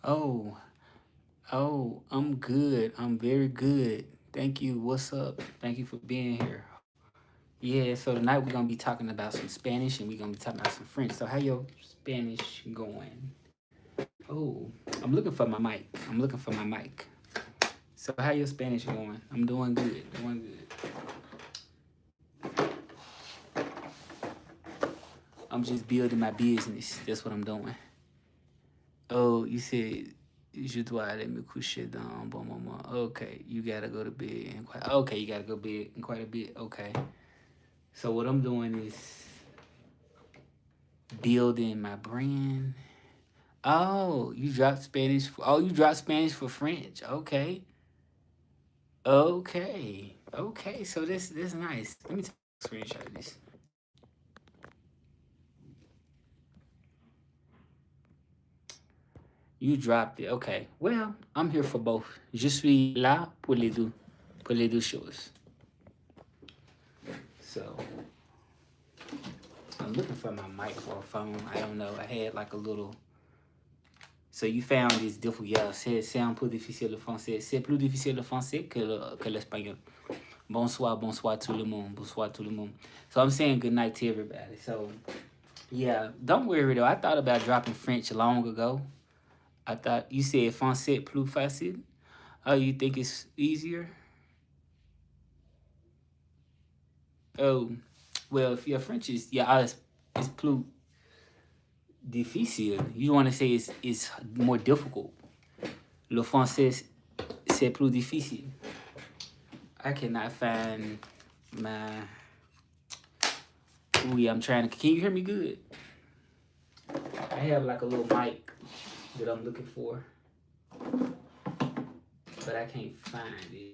Oh, I'm good. I'm very good. Thank you. What's up? Thank you for being here. Yeah, so tonight we're gonna be talking about some Spanish and we're gonna be talking about some French. So how your Spanish going? Oh, I'm looking for my mic. I'm looking for my mic. So how your Spanish going? I'm doing good. Doing good. I'm just building my business. That's what I'm doing. Oh, you said je dois aller me coucher dans un bon moment. Okay, you gotta go to bed in quite. Okay, you gotta go to bed in quite a bit. Okay. So what I'm doing is building my brand. Oh, you dropped Spanish. You dropped Spanish for French. Okay. Okay. Okay. So this nice. Let me take a screenshot of this. You dropped it. Okay. Well, I'm here for both. Je suis là pour les deux choses. So I'm looking for my microphone. I don't know. I had like a little. So you found this difficult. Yeah, c'est un peu difficile le français. C'est plus difficile le français que l'espagnol. Bonsoir, bonsoir tout le monde. Bonsoir tout le monde. So I'm saying good night to everybody. So yeah, don't worry though. I thought about dropping French long ago. I thought you said français plus facile. Oh, you think it's easier? Oh, well, if your French is it's plus difficile. You want to say it's more difficult. Le français c'est plus difficile. I cannot find my. Ooh, yeah, I'm trying to. Can you hear me good? I have like a little mic that I'm looking for, but I can't find it.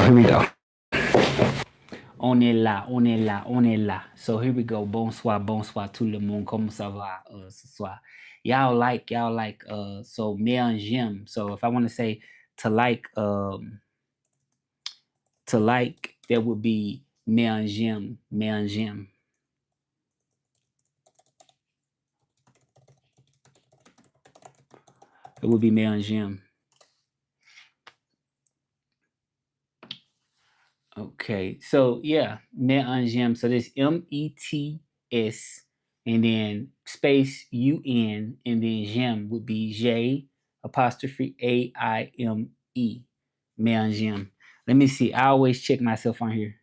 Here we go. On est là, on est là, on est là. So here we go. Bonsoir, bonsoir tout le monde. Comment ça va ce soir? So me and Jim. So if I want to say to like, that would be me and Jim, me and Jim. It would be me and Jim. Okay, so yeah, Met Jim. So this METS and then space UN and then Jim would be J apostrophe AIME. Met Jim. Let me see. I always check myself on here.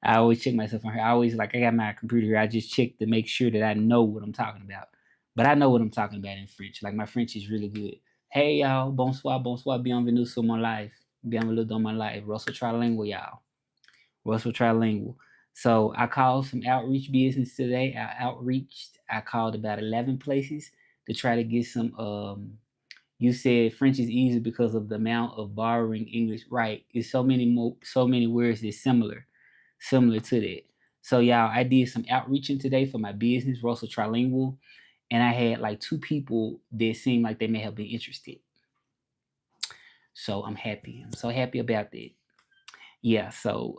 I always check myself on here. I always like I got my computer here. I just check to make sure that I know what I'm talking about. But I know what I'm talking about in French. Like my French is really good. Hey y'all, bonsoir, bonsoir, bienvenue sur mon live. Bienvenue dans mon live. RussellTrilingual, y'all. RussellTrilingual. So I called some outreach business today. I called about 11 places to try to get some. You said French is easy because of the amount of borrowing English. Right? It's so many words that's similar to that. So y'all, I did some outreaching today for my business, Russell Trilingual, and I had like 2 people that seemed like they may have been interested. So I'm happy. I'm so happy about that. Yeah. So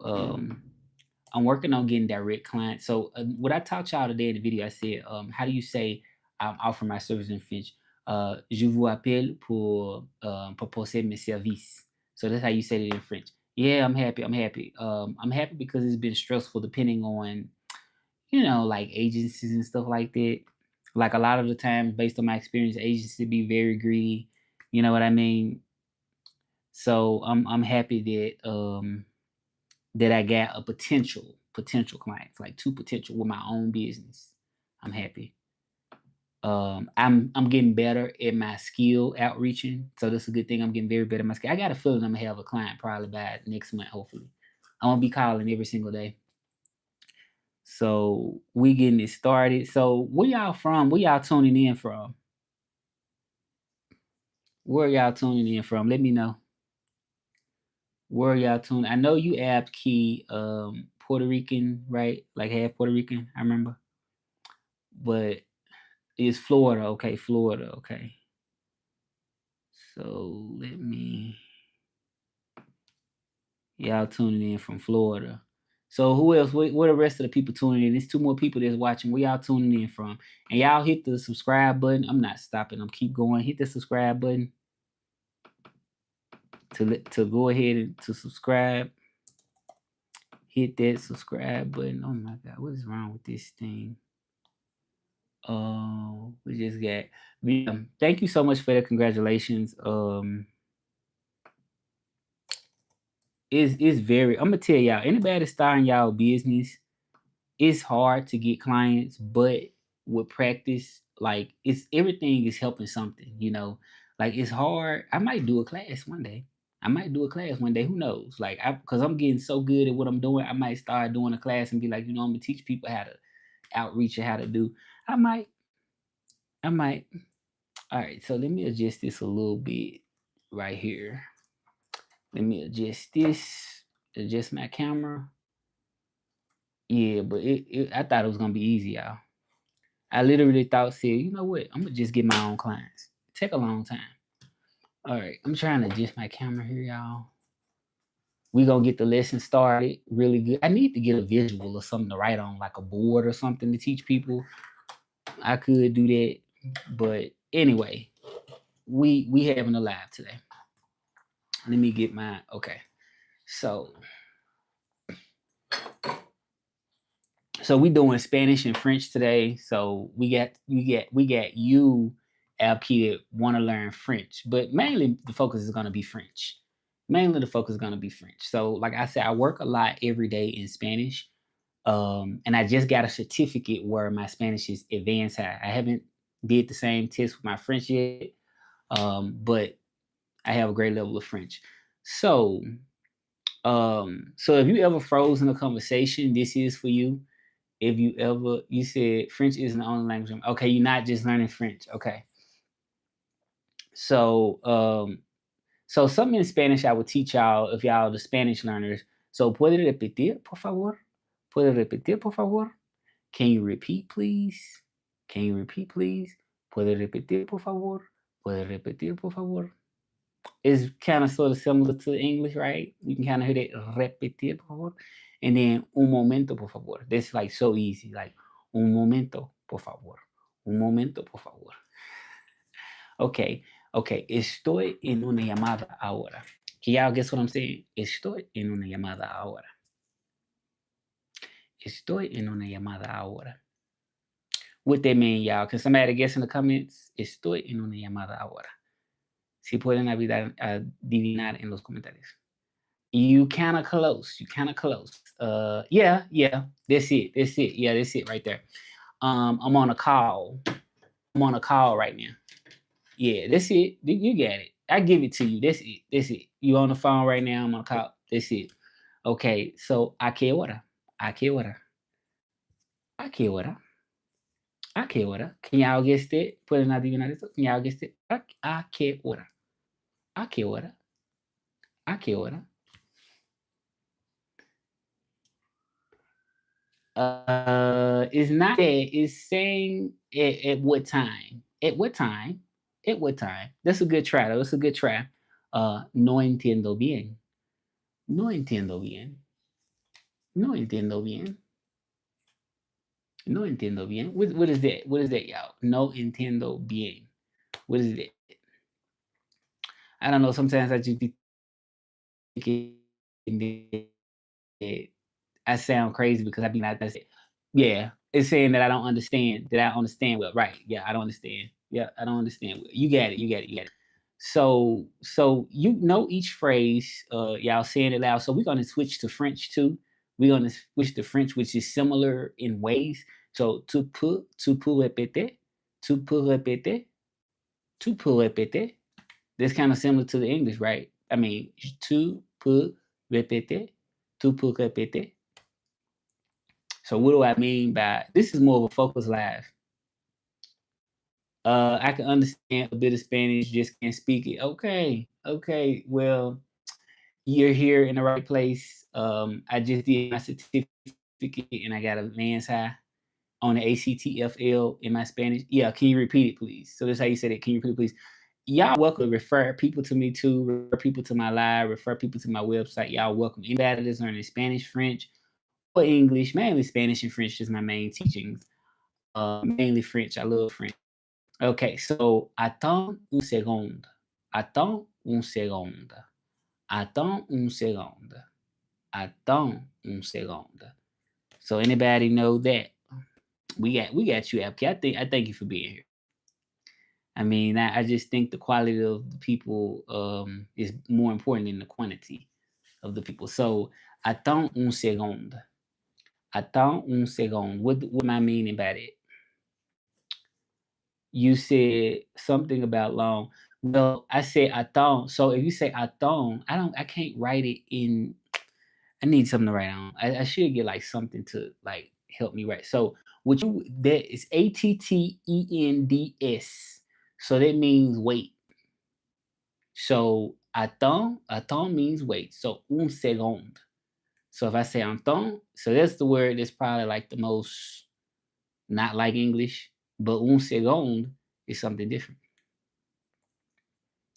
I'm working on getting direct clients. So what I taught y'all today in the video, I said, how do you say I'm offering my service in French? Je vous appelle pour proposer mes services. So that's how you say it in French. Yeah, I'm happy. I'm happy. I'm happy because it's been stressful depending on, like agencies and stuff like that. Like a lot of the times, based on my experience, agencies be very greedy. You know what I mean? So I'm happy that I got a potential clients, like two potential with my own business. I'm happy. I'm getting better at my skill outreaching, so that's a good thing. I'm getting very better at my skill. I got a feeling I'm gonna have a client probably by next month, hopefully. I'm gonna be calling every single day. So we getting it started. So where y'all from? Where y'all tuning in from? Where y'all tuning in from? Let me know. Where y'all tuning? I know you app key Puerto Rican, right? Like half Puerto Rican, I remember. But it's Florida, okay, Florida, okay. So let me y'all tuning in from Florida. So who else? What the rest of the people tuning in? There's two more people that's watching. Where y'all tuning in from? And y'all hit the subscribe button. I'm not stopping. I'm keep going. Hit the subscribe button to go ahead and to subscribe. Hit that subscribe button. Oh my God, what is wrong with this thing? Oh, we just got. Thank you so much for the congratulations. It's very. I'm gonna tell y'all. Anybody that's starting y'all business, it's hard to get clients, but with practice, like it's everything is helping something. Like it's hard. I might do a class one day. I might do a class one day. Who knows? Like, because I'm getting so good at what I'm doing, I might start doing a class and be like, I'm gonna teach people how to outreach and how to do. I might. I might. All right. So let me adjust this a little bit right here. Let me adjust this. Adjust my camera. Yeah, but I thought it was gonna be easy, y'all. I literally thought, said, you know what? I'm gonna just get my own clients. Take a long time. All right, I'm trying to adjust my camera here, y'all. We gonna get the lesson started really good. I need to get a visual or something to write on, like a board or something to teach people. I could do that, but anyway, we having a live today. Let me get my okay. So we doing Spanish and French today. So we got you, Alki, that want to learn French, but mainly the focus is going to be French. Mainly the focus is going to be French. So like I said, I work a lot every day in Spanish, and I just got a certificate where my Spanish is advanced high. I haven't did the same test with my French yet, but I have a great level of French. So so if you ever froze in a conversation, this is for you. If you said French isn't the only language. Okay, you're not just learning French. Okay. So so something in Spanish I would teach y'all if y'all the Spanish learners. So puede repetir, por favor? Puede repetir, por favor? Can you repeat, please? Can you repeat, please? Puede repetir, por favor? Puede repetir, por favor? It's kind of sort of similar to English, right? You can kind of hear that repetir, por favor. And then un momento, por favor. That's like so easy. Like un momento, por favor. Un momento, por favor. Okay, okay. Estoy en una llamada ahora. Can y'all guess what I'm saying? Estoy en una llamada ahora. Estoy en una llamada ahora. What that mean, y'all? Can somebody guess in the comments? Estoy en una llamada ahora. Si pueden adivinar en los comentarios. You kind of close. You kind of close. Yeah. That's it. Yeah, that's it right there. I'm on a call. I'm on a call right now. Yeah, that's it. You got it. I give it to you. That's it. That's it. You on the phone right now? I'm on a call. That's it. Okay. So a qué hora? A qué hora? A qué hora? A qué hora? Can y'all guess that? Pueden adivinar eso? Can y'all guess that? A qué hora? A qué hora? A qué hora? It's not that. It's saying at what time. At what time? At what time? That's a good try, though. That's a good try. No entiendo bien. No entiendo bien. No entiendo bien. No entiendo bien. What is that? What is that, y'all? No entiendo bien. What is that? I don't know. Sometimes I just be thinking that I sound crazy because I be not. Yeah, it's saying that I don't understand. That I understand well. Right? Yeah, I don't understand. Yeah, I don't understand. Well. You got it. You got it. You got it. So you know each phrase, y'all saying it loud. So we're gonna switch to French too. We're gonna switch to French, which is similar in ways. So tu peux répéter, tu peux répéter, tu peux répéter. This kind of similar to the English, right? I mean, tu peux répéter, tu peux répéter. So what do I mean by this? Is more of a focus live. I can understand a bit of Spanish, just can't speak it. Okay. Well, you're here in the right place. I just did my certificate and I got a man's high on the ACTFL in my Spanish. Yeah, can you repeat it, please? So that's how you said it. Can you repeat it, please? Y'all welcome to refer people to me too, refer people to my live, refer people to my website. Y'all welcome anybody that's learning Spanish, French, or English, mainly Spanish and French is my main teachings. Mainly French. I love French. Okay, so attends une seconde. Attends une seconde. Attends une seconde. Attends une seconde. So anybody know that? We got you, FK. I thank you for being here. I mean, I just think the quality of the people is more important than the quantity of the people. So attends une seconde. Attends une seconde. What am I meaning by that? You said something about long. Well, I said attends. So if you say attends, I can't write it in. I need something to write on. I should get like something to like help me write. So what you that is ATTENDS. So that means wait. So attends means wait. So un second. So if I say attends, so that's the word that's probably like the most not like English, but un second is something different.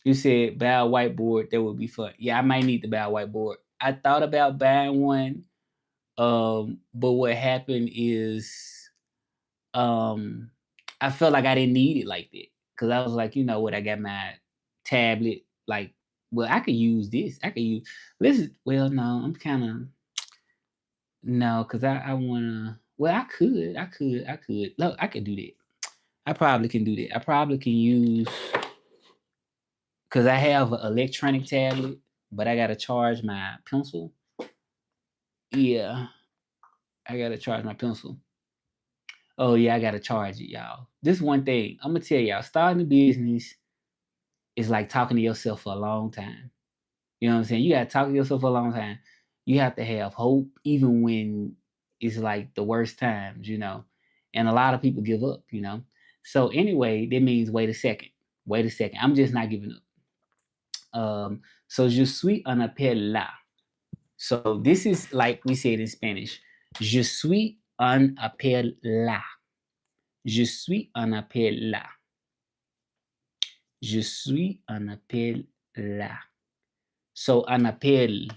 You said buy a whiteboard, that would be fun. Yeah, I might need to buy a whiteboard. I thought about buying one. But what happened is I felt like I didn't need it like that. Cause I was like, you know what, I got my tablet, like, well, I could use this. I could use well, no, I'm kinda no, because I wanna well, I could. Look, I could do that. I probably can do that. I probably can use because I have an electronic tablet, but I gotta charge my pencil. Yeah, I gotta charge my pencil. Oh yeah, I gotta charge it, y'all. This one thing I'm gonna tell y'all: starting a business is like talking to yourself for a long time. You know what I'm saying? You gotta talk to yourself for a long time. You have to have hope, even when it's like the worst times, you know. And a lot of people give up, you know. So anyway, that means wait a second. Wait a second. I'm just not giving up. So je suis un appel là. So this is like we say it in Spanish. Je suis un appel là. Je suis un appel là. Je suis un appel là. So un appel,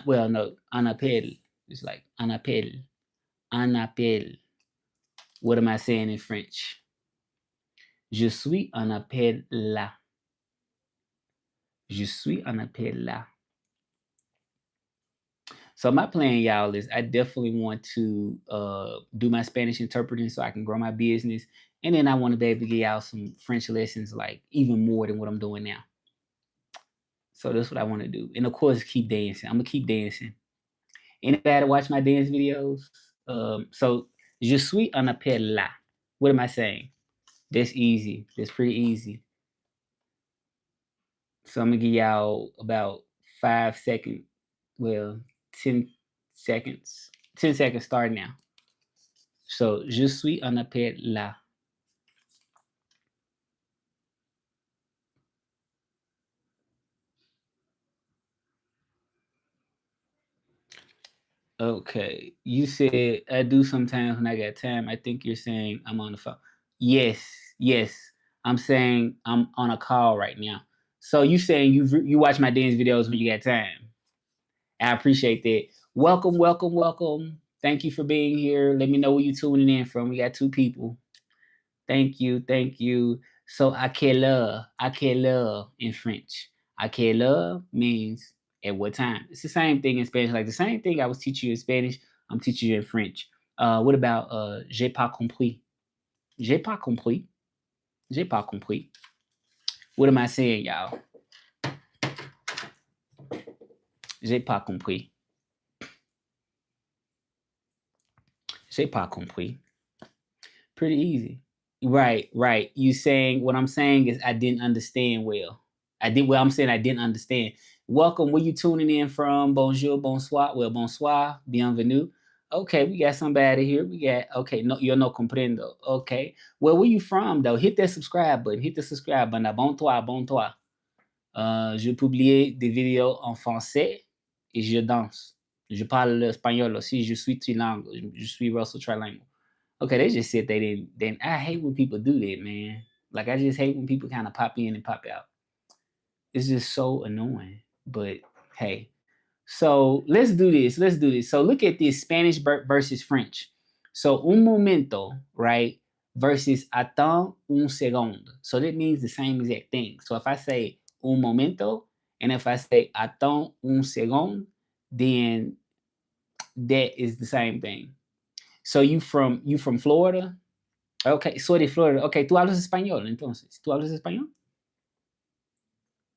well, no, un appel is like un appel. Un appel. What am I saying in French? Je suis un appel là. Je suis un appel là. So my plan, y'all, is I definitely want to do my Spanish interpreting so I can grow my business. And then I want to be able to get y'all some French lessons, like even more than what I'm doing now. So that's what I want to do. And of course, keep dancing. I'm gonna keep dancing. Anybody watch my dance videos? So je suis un appel là. What am I saying? That's easy. That's pretty easy. So I'm gonna give y'all about 5 seconds. Well, 10 seconds. 10 seconds start now. So je suis un appel là. Okay. You said I do sometimes when I got time. I think you're saying I'm on the phone. Yes, yes. I'm saying I'm on a call right now. So you saying you watch my dance videos when you got time. I appreciate that. Welcome, welcome, welcome. Thank you for being here. Let me know where you tuning in from. We got 2 people. Thank you, thank you. So à quelle heure in French. À quelle heure means at what time. It's the same thing in Spanish. Like the same thing I was teaching you in Spanish, I'm teaching you in French. What about j'ai pas compris? J'ai pas compris. J'ai pas compris. What am I saying, y'all? J'ai pas compris. J'ai pas compris. Pretty easy. Right, right. You saying what I'm saying is I didn't understand well. I'm saying I didn't understand. Welcome. Where you tuning in from? Bonjour, bonsoir. Well, bonsoir, bienvenue. Okay, we got somebody here. We got okay. No, yo no comprendo. Okay. Well, where you from though? Hit that subscribe button. Hit the subscribe button. Bon toi, bon toi. Je publie des vidéos en français et je danse. Je parle l'espagnol aussi. Je suis trilingual. Je suis RussellTrilingual. Okay, they just said they didn't. Then I hate when people do that, man. Like I just hate when people kind of pop in and pop out. It's just so annoying. But hey, so let's do this. Let's do this. So look at this Spanish versus French. So un momento, right, versus attends un segundo. So that means the same exact thing. So if I say un momento and if I say attends un segundo, then that is the same thing. So you from Florida? Okay, soy de Florida. Okay, tú hablas español, entonces. ¿Tú hablas español?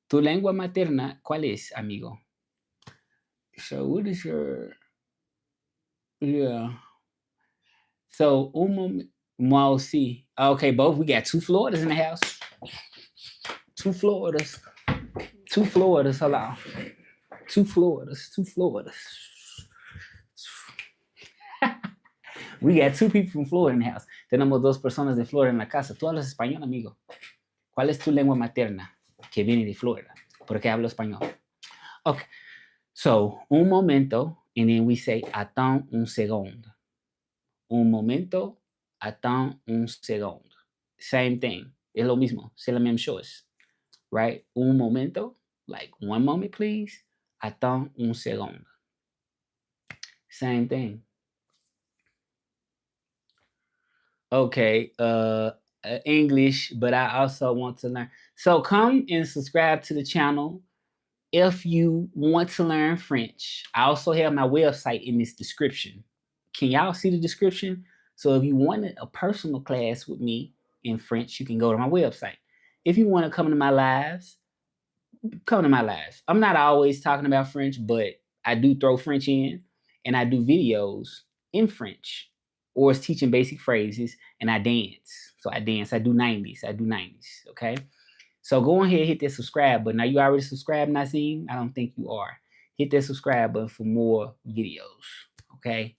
Tu lengua materna, ¿cuál es, amigo? So what is your... Yeah. So, un moment. Moi aussi. Okay, both. We got two Floridas in the house. Two Floridas. Two Floridas. Hello. Two Floridas. Two Floridas. We got two people from Florida in the house. Tenemos dos personas de Florida en la casa. ¿Tú hablas español, amigo? ¿Cuál es tu lengua materna que viene de Florida? Porque hablo español. Okay. So, un momento, and then we say attends un segundo. Un momento, attends un segundo. Same thing. Es lo mismo. C'est la même chose. Right? Un momento, like one moment, please. Attends un segundo. Same thing. Okay. English, but I also want to learn. So come and subscribe to the channel if you want to learn French. I also have my website in this description. Can y'all see the description? So if you wanted a personal class with me in French, you can go to my website. If you want to come to my lives, come to my lives. I'm not always talking about French, but I do throw French in, and I do videos in French, or it's teaching basic phrases, and I dance. So I dance. I do 90s. Okay. So go ahead, hit that subscribe button. Are you already subscribed, Nazim? I don't think you are. Hit that subscribe button for more videos. Okay.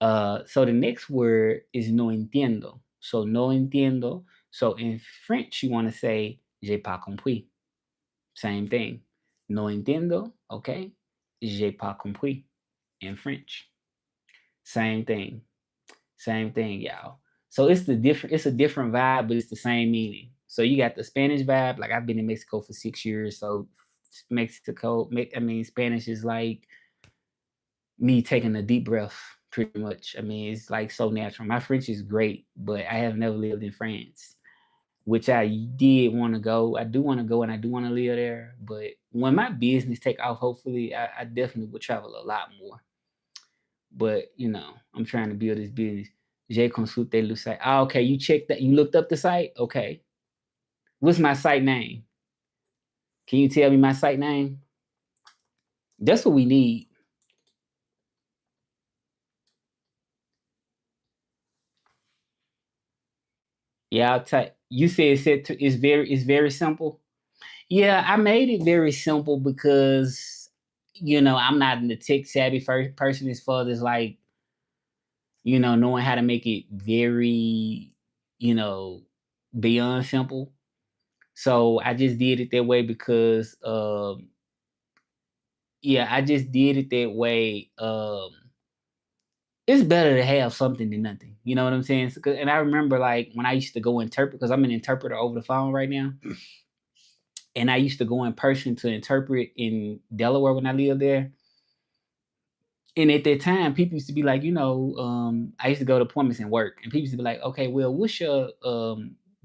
So the next word is no entiendo. So no entiendo. So in French, you want to say j'ai pas compris. Same thing. No entiendo. Okay. J'ai pas compris in French. Same thing. Same thing, y'all. So it's a different vibe, but it's the same meaning. So you got the Spanish vibe. Like I've been in Mexico for 6 years. So Spanish is like me taking a deep breath, pretty much. I mean, it's like so natural. My French is great, but I have never lived in France, which I did want to go. I do want to go and I do want to live there. But when my business take off, hopefully, I definitely will travel a lot more. But, I'm trying to build this business. J'ai consulté le site. Ah, okay, you checked that. You looked up the site? Okay. What's my site name? Can you tell me my site name? That's what we need. Yeah, I'll type. You said it's very simple. Yeah, I made it very simple because I'm not in the tech savvy person as far as like knowing how to make it very beyond simple. So I just did it that way because I just did it that way. It's better to have something than nothing. You know what I'm saying? And I remember like when I used to go interpret, because I'm an interpreter over the phone right now. And I used to go in person to interpret in Delaware when I lived there. And at that time, people used to be like, I used to go to appointments and work, and people used to be like, okay, well, what's your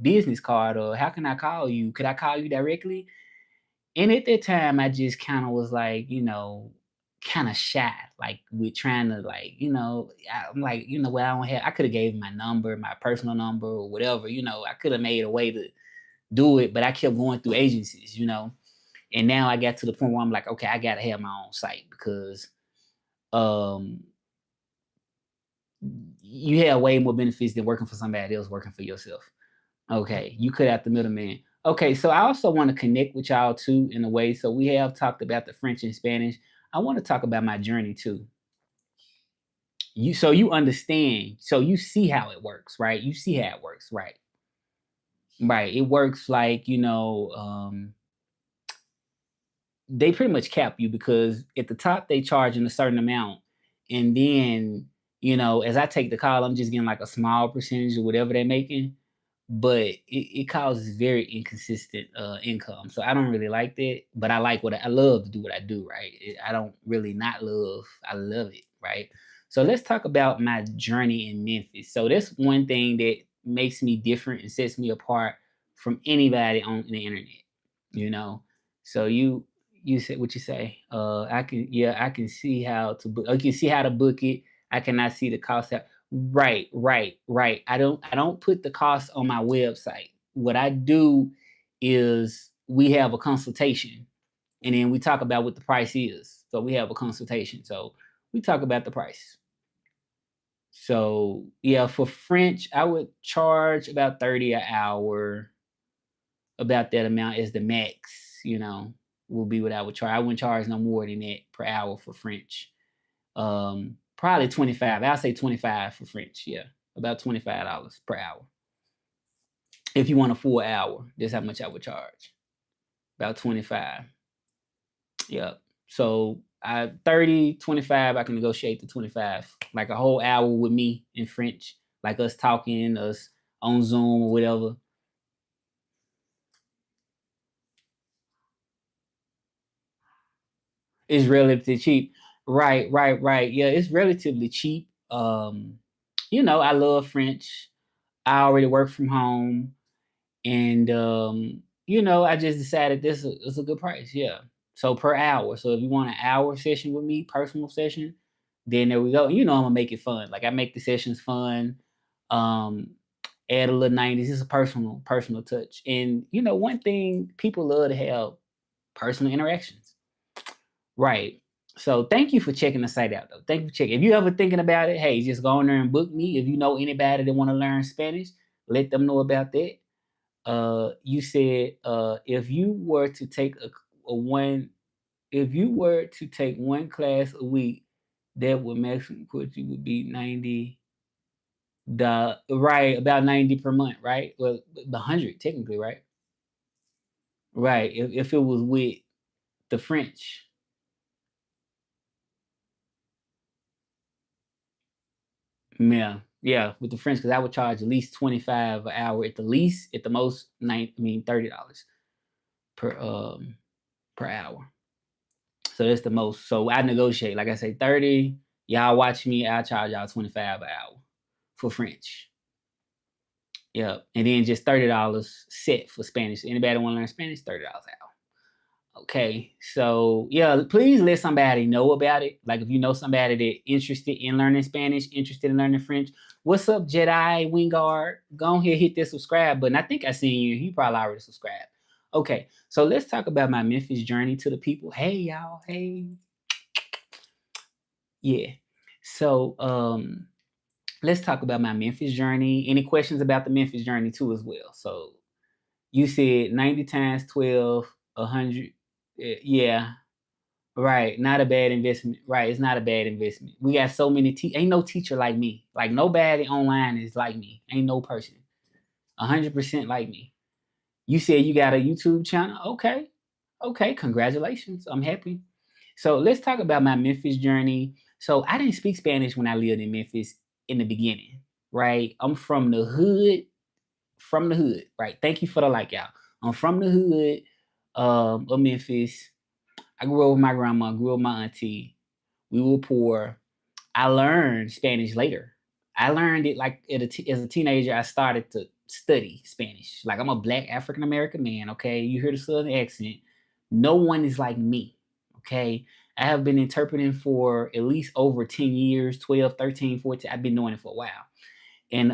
business card, or how can I call you? Could I call you directly? And at that time, I just kind of was like, kind of shy, like with trying to like, I'm like, well, I could have gave my number, my personal number or whatever, I could have made a way to do it, but I kept going through agencies, And now I got to the point where I'm like, okay, I gotta have my own site because um you have way more benefits than working for somebody else working for yourself. Okay, you cut out the middleman. Okay, so I also want to connect with y'all too in a way. So we have talked about the French and Spanish. I want to talk about my journey too. You understand, so you see how it works, right? You see how it works, right? Right. It works like, they pretty much cap you because at the top they charge in a certain amount. And then, as I take the call, I'm just getting like a small percentage of whatever they're making. But it causes very inconsistent income. So I don't really like that. But I like I love to do what I do, right? I don't really not love, I love it, right? So let's talk about my journey in Memphis. So that's one thing that makes me different and sets me apart from anybody on the internet, you know. So you said what you say. I can see how to book. I can see how to book it. I cannot see the cost. Right, right, right. I don't put the cost on my website. What I do is we have a consultation and then we talk about what the price is. So we have a consultation. So we talk about the price. So yeah, for French, I would charge about 30 an hour. About that amount is the max, will be what I would charge. I wouldn't charge no more than that per hour for French. Probably 25. I'll say 25 for French. Yeah, about $25 per hour. If you want a full hour, that's how much I would charge. About 25. Yep. So 30, 25, I can negotiate to 25. Like a whole hour with me in French, like us talking, us on Zoom or whatever. It's relatively cheap. Right, right, right. Yeah, it's relatively cheap. I love French. I already work from home. And I just decided this is a good price. Yeah. So per hour. So if you want an hour session with me, personal session, then there we go. I'm gonna make it fun. Like I make the sessions fun. Um, add a little 90s. It's a personal touch. And one thing people love to have personal interactions. Right. So thank you for checking the site out though. Thank you for checking. If you ever thinking about it, hey, just go in there and book me. If you know anybody that want to learn Spanish, let them know about that. You said a one if you were to take one class a week, that would maximum put you would be 90 right, about 90 per month, right? Well, the 100 technically, right? Right. If it was with the French. Yeah, yeah, with the French, because I would charge at least 25 an hour at the least, at the most, $30 per per hour. So that's the most. So I negotiate. Like I say, 30. Y'all watch me, I'll charge y'all 25 an hour for French. Yeah. And then just $30 set for Spanish. Anybody want to learn Spanish? $30 an hour. Okay. So yeah, please let somebody know about it. Like if you know somebody that interested in learning Spanish, interested in learning French. What's up, Jedi Wingard? Go ahead, hit that subscribe button. I think I seen you. You probably already subscribed. Okay, so let's talk about my Memphis journey to the people. Hey y'all, hey. Yeah. So let's talk about my Memphis journey. Any questions about the Memphis journey too as well? So you said 90 times 12, 100. Yeah, right. Not a bad investment. Right. It's not a bad investment. We got so many ain't no teacher like me. Like nobody online is like me. Ain't no person. 100% like me. You said you got a YouTube channel? Okay. Okay. Congratulations. I'm happy. So let's talk about my Memphis journey. So I didn't speak Spanish when I lived in Memphis in the beginning, right? I'm from the hood, right? Thank you for the like, y'all. I'm from the hood of Memphis. I grew up with my grandma, grew up with my auntie. We were poor. I learned Spanish later. I learned it like as a teenager. I started to study Spanish. Like I'm a black African American man. Okay, you hear the southern accent. No one is like me. Okay, I have been interpreting for at least over 10 years, 12, 13, 14. I've been doing it for a while. And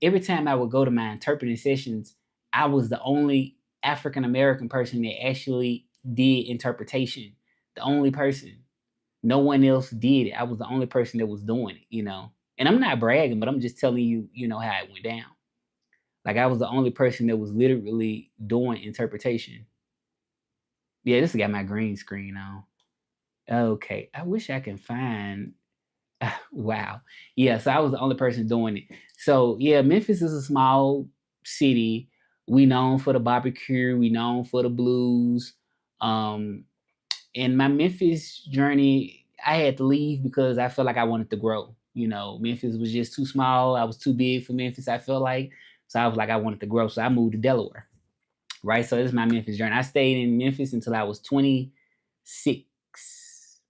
every time I would go to my interpreting sessions, I was the only African American person that actually did interpretation. The only person. No one else did it. I was the only person that was doing it, And I'm not bragging, but I'm just telling you, how it went down. Like I was the only person that was literally doing interpretation. Yeah, this got my green screen on. Okay, I wish I can find. Wow. Yeah, so I was the only person doing it. So yeah, Memphis is a small city. We known for the barbecue. We known for the blues. Um, in my Memphis journey, I had to leave because I felt like I wanted to grow. Memphis was just too small. I was too big for Memphis, I felt like. So I was like, I wanted to grow. So I moved to Delaware. Right. So this is my Memphis journey. I stayed in Memphis until I was 26.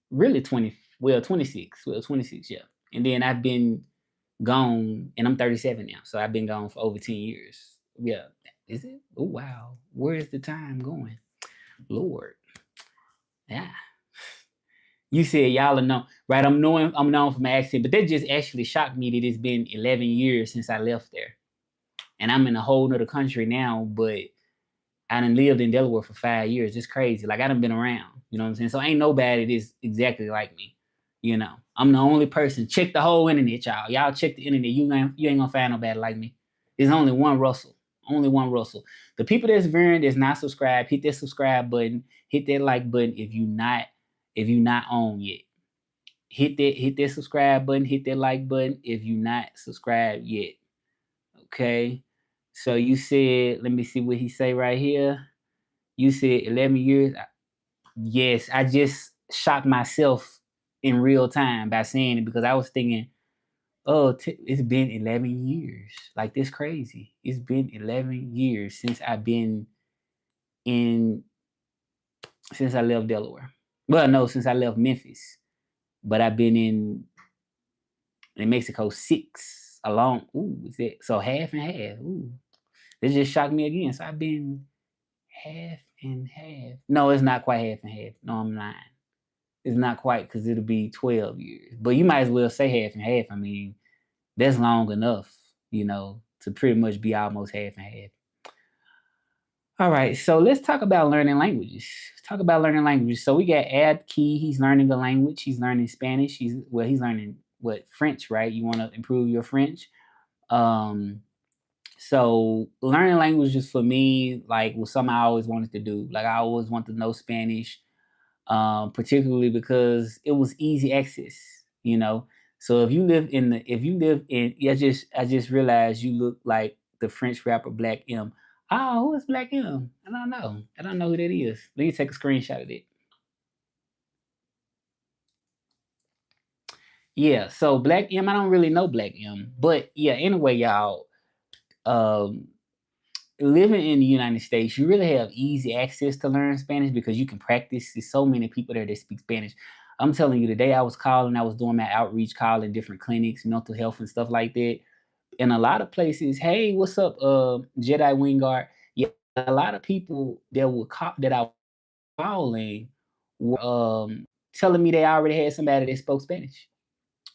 Really 20. Well, 26. Well, 26, yeah. And then I've been gone, and I'm 37 now. So I've been gone for over 10 years. Yeah. Is it? Oh, wow. Where is the time going? Lord. Yeah. You said y'all are known, right? I'm known for my accent, but that just actually shocked me that it's been 11 years since I left there, and I'm in a whole nother country now. But I done lived in Delaware for 5 years. It's crazy. Like I done been around. You know what I'm saying? So ain't nobody that's exactly like me. I'm the only person. Check the whole internet, y'all. Y'all check the internet. You ain't gonna find nobody like me. There's only one Russell. Only one Russell. The people that's not subscribed, hit that subscribe button, hit that like button if you not on yet. Hit that subscribe button, hit that like button if you not subscribed yet. Okay. So you said, let me see what he say right here. You said 11 years. Yes, I just shocked myself in real time by saying it because I was thinking, oh, it's been 11 years. Like this crazy. It's been 11 years since in since I left Delaware. Well, no, since I left Memphis. But I've been in Mexico 6 along. Ooh, is it so half and half? Ooh, this just shocked me again. So I've been half and half. No, it's not quite half and half. No, I'm lying. It's not quite because it'll be 12 years. But you might as well say half and half. I mean, that's long enough, to pretty much be almost half and half. All right, so let's talk about learning languages. Let's talk about learning languages. So we got Ad Key. He's learning a language. He's learning Spanish. He's learning French, right? You want to improve your French. So learning languages for me, like, was something I always wanted to do. Like I always wanted to know Spanish, particularly because it was easy access. So if you live in, I just realized you look like the French rapper Black M. Oh, who is Black M? I don't know. I don't know who that is. Let me take a screenshot of it. Yeah, so Black M, I don't really know Black M, but yeah. Anyway, y'all, um, living in the United States, you really have easy access to learn Spanish because you can practice. There's so many people there that speak Spanish. I'm telling you, today I was doing my outreach call in different clinics, mental health and stuff like that. In a lot of places, hey, what's up, Jedi Wingard? Yeah, a lot of people that I was calling were telling me they already had somebody that spoke Spanish.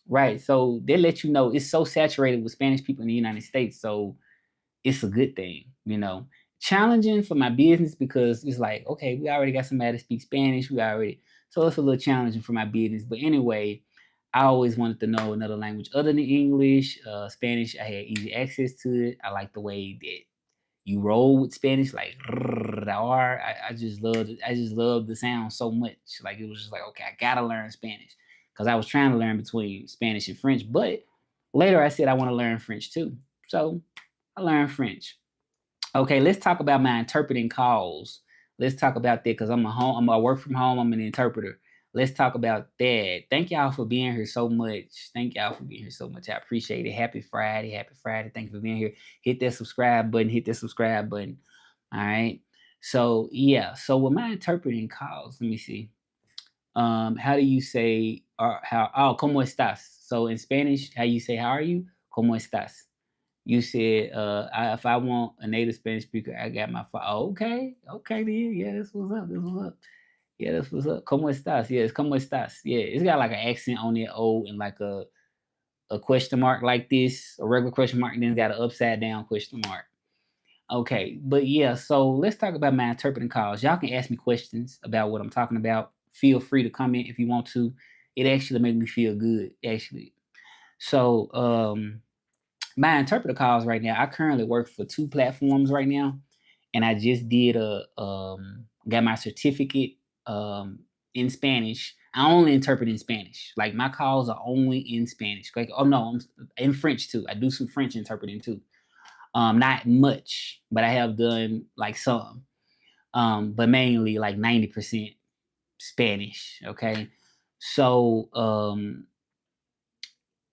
Right. So they let you know it's so saturated with Spanish people in the United States. So it's a good thing. Challenging for my business because it's like, okay, we already got somebody that speaks Spanish. So it's a little challenging for my business. But anyway, I always wanted to know another language other than English. Spanish, I had easy access to it. I like the way that you roll with Spanish, like the R. I just loved it. I just loved the sound so much. Like it was just like, okay, I gotta learn Spanish because I was trying to learn between Spanish and French. But later, I said I want to learn French too. So I learned French. Okay, let's talk about my interpreting calls. Let's talk about that because I work from home. I'm an interpreter. Let's talk about that. Thank y'all for being here so much. Thank y'all for being here so much. I appreciate it. Happy Friday. Happy Friday. Thank you for being here. Hit that subscribe button. Hit that subscribe button. All right. So yeah. So with my interpreting calls, let me see. How do you say ¿cómo estás? So in Spanish, how you say how are you? ¿Cómo estás? You said, if I want a native Spanish speaker, I got my phone. Oh, okay, okay, then. Yeah, this was up. This was up. Yeah, this was up. ¿Cómo estás? Yeah, it's ¿cómo estás? Yeah, it's got like an accent on that O and like a question mark like this, a regular question mark, and then it's got an upside down question mark. Okay, but yeah, so let's talk about my interpreting calls. Y'all can ask me questions about what I'm talking about. Feel free to comment if you want to. It actually makes me feel good, actually. So, my interpreter calls right now. I currently work for two platforms right now, and I just did a got my certificate um in Spanish. I only interpret in Spanish. Like my calls are only in Spanish. Like oh no, I'm in French too. I do some French interpreting too. Not much, but I have done like some. But mainly like 90% Spanish. Okay. So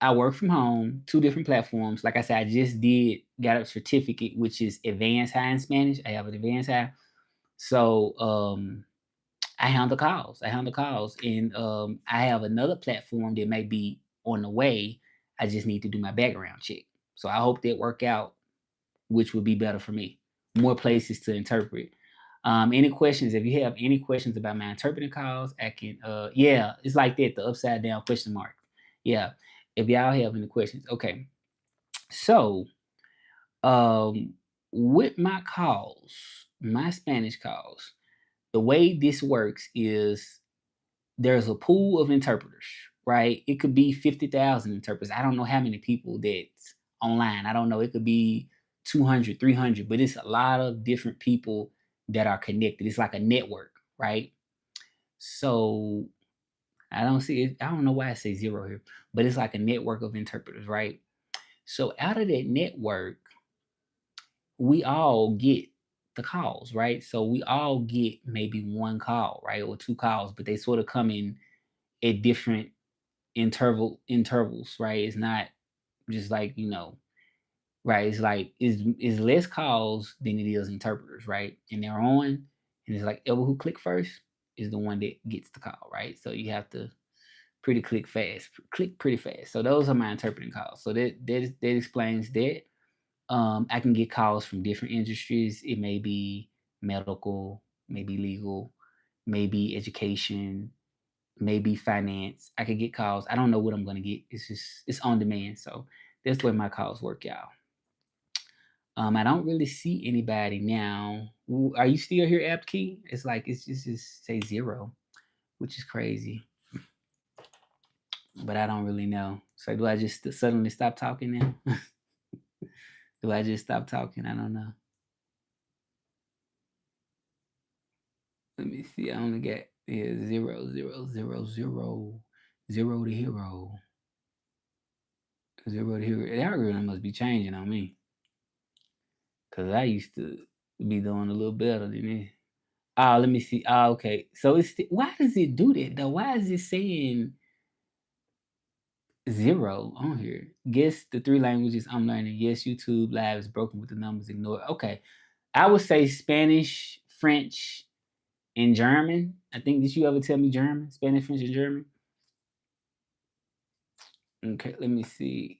I work from home, two different platforms. Like I said, I just did got a certificate, which is advanced high in Spanish. I have an advanced high. So I handle calls. I handle calls. And I have another platform that may be on the way. I just need to do my background check. So I hope that work out, which would be better for me. More places to interpret. Any questions? If you have any questions about my interpreting calls, I can yeah, it's like that, the upside down question mark. Yeah. If y'all have any questions. Okay. So um with my calls, my Spanish calls, the way this works is there's a pool of interpreters, right? It could be 50,000 interpreters. I don't know how many people that's online. I don't know. It could be 200, 300, but it's a lot of different people that are connected. It's like a network, right? So I don't see it. I don't know why I say zero here, but it's like a network of interpreters, right? So out of that network, we all get the calls, right? So we all get maybe one call, right? Or two calls, but they sort of come in at different intervals, right? It's not just like, right? It's like it's less calls than it is interpreters, right? And they're on, and it's like ever who click first is the one that gets the call, right? So you have to click pretty fast. So those are my interpreting calls. So that explains that. I can get calls from different industries. It may be medical, maybe legal, maybe education, maybe finance. I could get calls. I don't know what I'm gonna get. It's on demand. So that's the way my calls work, y'all. I don't really see anybody now. Are you still here, App Key? It's like it's just say zero, which is crazy. But I don't really know. So do I just suddenly stop talking now? Do I just stop talking? I don't know. Let me see. I only got zero, zero, zero, zero, zero to hero, zero to hero. The algorithm must be changing on me because I used to be doing a little better than this. Oh, let me see. Oh, okay. So why does it do that though? Why is it saying zero on here? Guess the three languages I'm learning. Yes, YouTube Live is broken with the numbers. Ignore. Okay, I would say Spanish, French, and German. I think did you ever tell me German? Spanish, French, and German. Okay, let me see.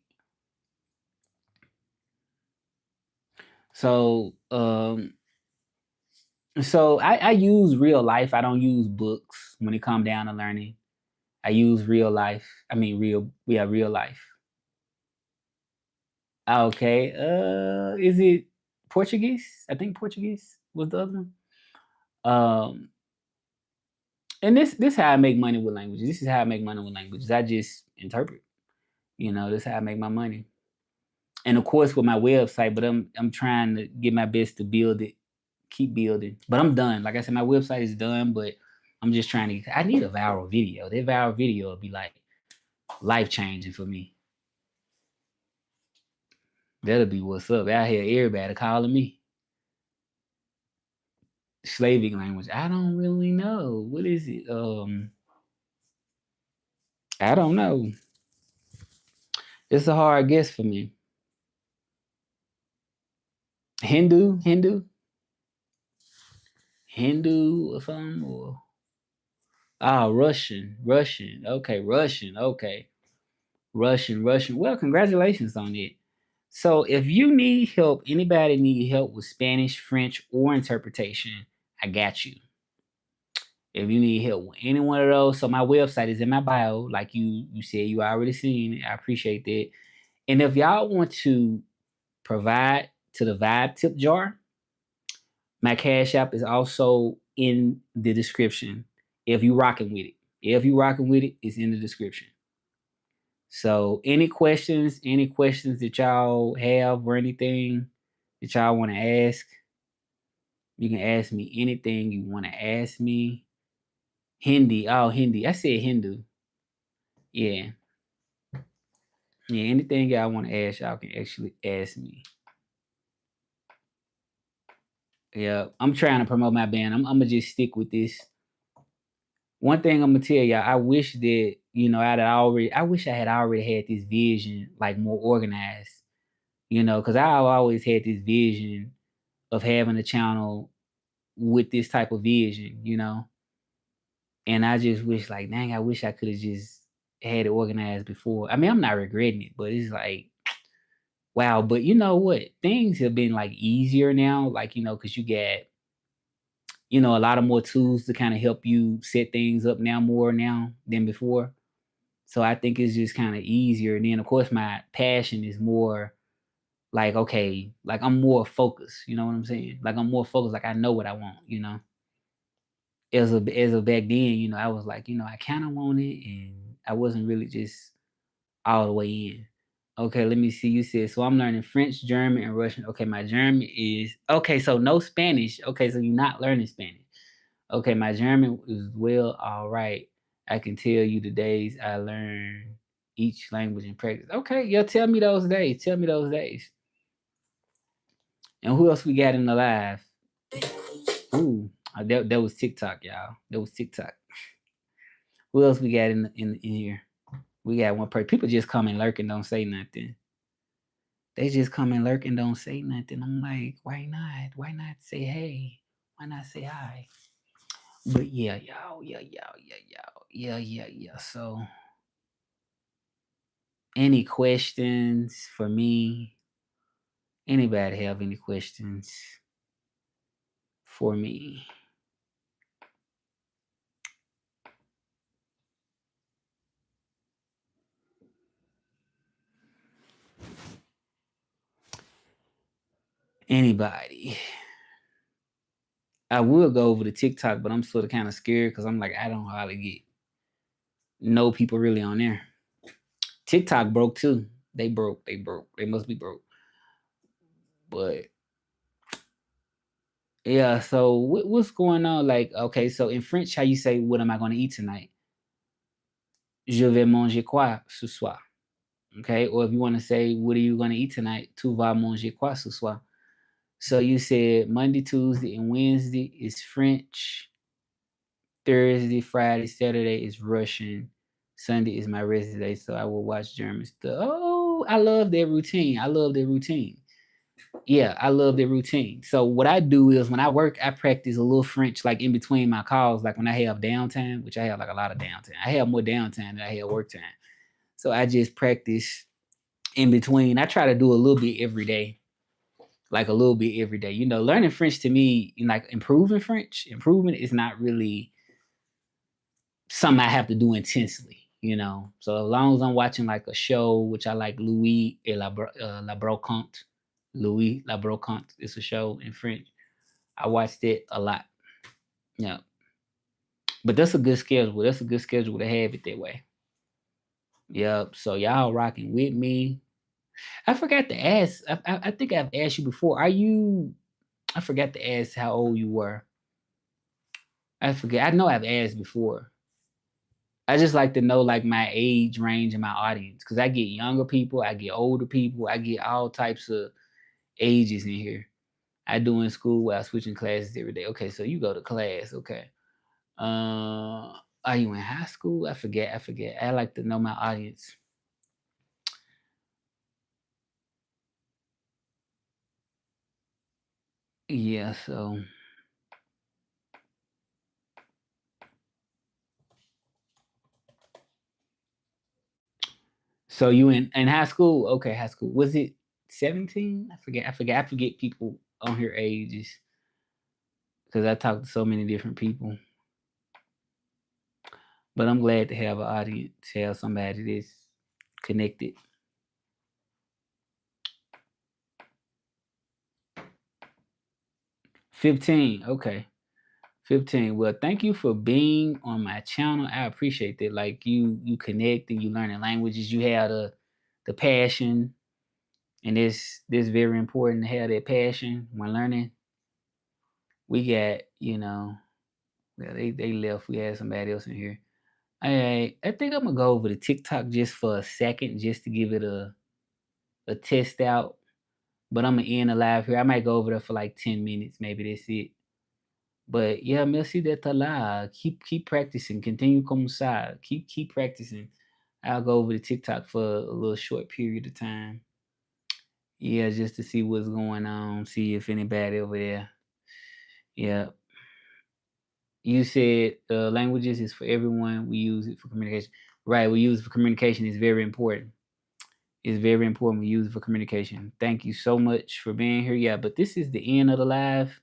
So, I use real life. I don't use books when it come down to learning. I use real life. I mean, real life. Okay. Is it Portuguese? I think Portuguese was the other one. Um, and this how I make money with languages. This is how I make money with languages. I just interpret. This is how I make my money. And of course with my website, but I'm trying to get my best to build it, keep building. But I'm done. Like I said, my website is done, but I'm just trying to I need a viral video. That viral video will be like life changing for me. That'll be what's up. Out here, everybody calling me. Slavic language. I don't really know. What is it? I don't know. It's a hard guess for me. Hindu or something, or Russian. Okay, Russian. Okay, Russian. Well, congratulations on it. So, if you need help, anybody need help with Spanish, French, or interpretation, I got you. If you need help with any one of those, so my website is in my bio, like you said, you already seen it. I appreciate that. And if y'all want to provide to the Vibe tip jar, My Cash App is also in the description. If you rocking with it, if you rocking with it, it's in the description. So any questions that y'all have or anything that y'all want to ask, you can ask me anything you want to ask me. Hindi, oh Hindi, I said Hindu. Yeah, yeah. Anything y'all want to ask, y'all can actually ask me. Yeah, I'm trying to promote my band. I'm gonna just stick with this. One thing I'm gonna tell y'all, I wish that I wish I had already had this vision like more organized. Because I always had this vision of having a channel with this type of vision. And I just wish, like, dang, I wish I could have just had it organized before. I mean, I'm not regretting it, but it's like, wow. But you know what? Things have been like easier now, like, because you get, a lot of more tools to kind of help you set things up now more now than before. So I think it's just kind of easier. And then, of course, my passion is more like, okay, like I'm more focused. You know what I'm saying? Like I'm more focused. Like I know what I want. As of back then, I was like, I kind of want it, and I wasn't really just all the way in. Okay, let me see. You said so. I'm learning French, German, and Russian. Okay, my German is okay. So no Spanish. Okay, so you're not learning Spanish. Okay, my German is well. All right, I can tell you the days I learn each language in practice. Okay, yeah. Tell me those days. Tell me those days. And who else we got in the live? Ooh, that was TikTok, y'all. That was TikTok. Who else we got in here? We got one person. People just come and lurk and don't say nothing. They just come and lurk and don't say nothing. I'm like, why not? Why not say hey? Why not say hi? But yeah, y'all, yeah. So, any questions for me? Anybody have any questions for me? Anybody? I will go over to TikTok, but I'm sort of kind of scared because I'm like, I don't know how to get no people really on there. TikTok broke too. They broke. They broke. They must be broke. But yeah, so what's going on? Like, okay, so in French, how you say, "What am I going to eat tonight?" Je vais manger quoi ce soir? Okay, or if you want to say, "What are you going to eat tonight?" Tu vas manger quoi ce soir? So you said Monday, Tuesday, and Wednesday is French. Thursday, Friday, Saturday is Russian. Sunday is my rest day, so I will watch German stuff. Oh, I love their routine. I love their routine. Yeah, I love their routine. So what I do is when I work, I practice a little French like in between my calls, like when I have downtime, which I have like a lot of downtime. I have more downtime than I have work time. So I just practice in between. I try to do a little bit every day. Like a little bit every day. Learning French to me, like improving French, improving is not really something I have to do intensely. So as long as I'm watching like a show, which I like Louis et La Brocante, Louis La Brocante, it's a show in French. I watched it a lot. Yeah. But that's a good schedule. That's a good schedule to have it that way. Yep. So y'all rocking with me. I forgot to ask. I think I've asked you before. Are you? I forgot to ask how old you were. I forget. I know I've asked before. I just like to know like my age range and my audience because I get younger people, I get older people, I get all types of ages in here. I do in school while switching classes every day. Okay, so you go to class. Okay. Are you in high school? I forget. I forget. I like to know my audience. Yeah. So you in high school? Okay, high school. Was it 17? I forget. I forget. I forget people on here ages because I talk to so many different people. But I'm glad to have an audience, have somebody that's connected. 15. Okay. 15. Well, thank you for being on my channel. I appreciate that. Like you connect and you learning languages. You have the passion, and this very important to have that passion when learning. We got, well, they left. We had somebody else in here. I think I'm gonna go over to TikTok just for a second, just to give it a test out. But I'm gonna end the live here. I might go over there for like 10 minutes, maybe that's it. But yeah, merci d'être là. Keep practicing. Continue comme ça. Keep practicing. I'll go over to TikTok for a little short period of time. Yeah, just to see what's going on, see if anybody over there. Yeah. You said languages is for everyone. We use it for communication. Right, we use it for communication. It's very important. It's very important we use it for communication. Thank you so much for being here. Yeah, but this is the end of the live.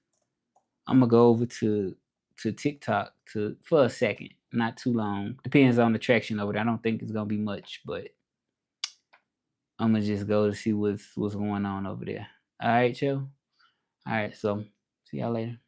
I'm gonna go over to TikTok for a second, not too long. Depends on the traction over there. I don't think it's gonna be much, but I'm gonna just go to see what's going on over there. All right, Joe. All right, so see y'all later.